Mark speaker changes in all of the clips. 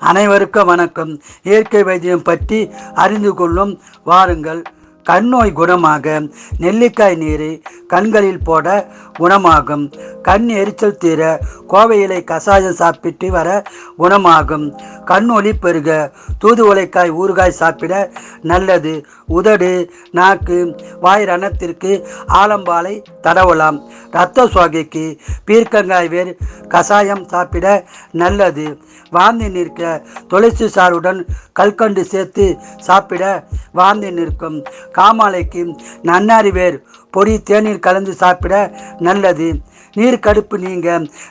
Speaker 1: அனைவருக்கும் வணக்கம். இயற்கை வைத்தியம் பற்றி அறிந்து கொள்ளும் வாருங்கள். கண் நோய் குணமாக நெல்லிக்காய் நீரை கண்களில் போட குணமாகும். கண் எரிச்சல் தீர கோவை இலை கஷாயம் சாப்பிட்டு வர குணமாகும். கண் ஒளி பெருக தூதுவளைக்காய் ஊறுகாய் சாப்பிட நல்லது. உதடு, நாக்கு, வாய் ரணத்திற்கு ஆலம்பாலை தடவலாம். இரத்த சோகைக்கு பீர்க்கங்காய் வேர் கஷாயம் சாப்பிட நல்லது. வாந்தி நிற்க துளசி சாறுடன் கல்கண்டு சேர்த்து சாப்பிட வாந்தி நிற்கும். காமாலைக்கு நன்னாரி வேர் பொடி தேநீர் கலந்து சாப்பிட நல்லது. நீர் கடுப்பு நீங்க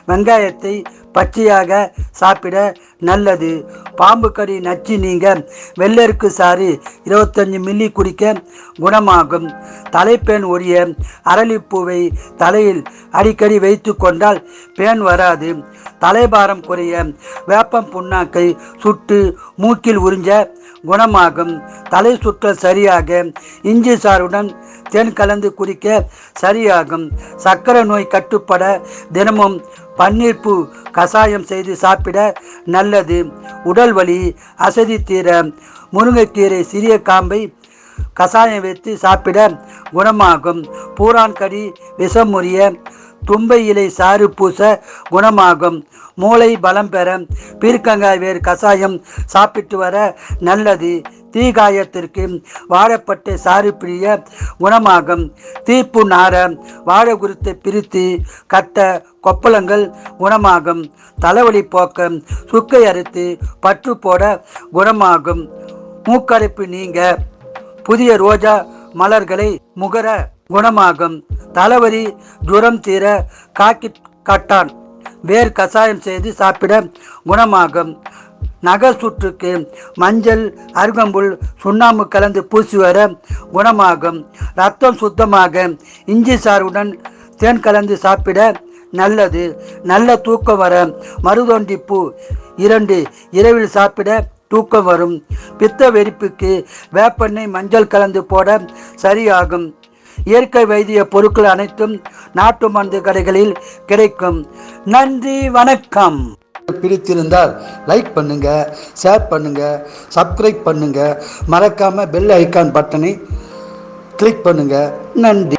Speaker 1: வெங்காயத்தை பச்சையாக சாப்பிட நல்லது. பாம்பு கடி நச்சு நீங்க வெள்ளருக்கு சாறு 25 மில்லி குடிக்க குணமாகும். தலைப்பேன் ஒழிய அரளிப்பூவை தலையில் அடிக்கடி வைத்து கொண்டால் பேன் வராது. தலைபாரம் குறைய வேப்பம் புண்ணாக்கை சுட்டு மூக்கில் உறிஞ்ச குணமாகும். தலை சுற்றல் சரியாக இஞ்சி சாறுடன் தேன் கலந்து குடிக்க சரியாகும். சர்க்கரை நோய் கட்டுப்பட தினமும் பன்னீர்பூ கஷாயம் செய்து சாப்பிட நல்லது. உடல் வலி அசதி தீர முருங்கைக்கீரை சிறிய காம்பை கஷாயம் வைத்து சாப்பிட குணமாகும். பூரான் கடி விஷம் முறிய தும்பை இலை சாறு பூச குணமாகும். மூளை பலம் பெற பீர்க்கங்காய் வேர் கஷாயம் சாப்பிட்டு வர நல்லது. தீகாயத்திற்கு வாழைப்பட்டை சாறு பிரிய குணமாகும். தீப்பு நார வாழை குருத்தை பிரித்து கட்ட கொப்பளங்கள் குணமாகும். தலைவலி போக்க சுக்கை அரைத்து பற்று போட குணமாகும். மூக்கடைப்பு நீங்க புதிய ரோஜா மலர்களை முகர குணமாகும். தலைவலி ஜுரம் தீர காக்கி கட்டான் வேர் கஷாயம் செய்து சாப்பிட குணமாகும். நகை சுற்றுக்கு மஞ்சள், அருகம்புல், சுண்ணாம்பு கலந்து பூசி வர குணமாகும். ரத்தம் சுத்தமாக இஞ்சி சாறுடன் தேன் கலந்து சாப்பிட நல்லது. நல்ல தூக்கம் வர மருதொண்டி பூ 2 இரவில் சாப்பிட தூக்கம் வரும். பித்த வெடிப்புக்கு வேப்பெண்ணெய் மஞ்சள் கலந்து போட சரியாகும். இயற்கை வைத்திய பொருட்கள் அனைத்தும் நாட்டு மருந்து கடைகளில் கிடைக்கும். நன்றி, வணக்கம்.
Speaker 2: பிடித்திருந்தால் லைக் பண்ணுங்க, ஷேர் பண்ணுங்க, சப்ஸ்கிரைப் பண்ணுங்க. மறக்காம பெல் ஐக்கான் பட்டனை கிளிக் பண்ணுங்க. நன்றி.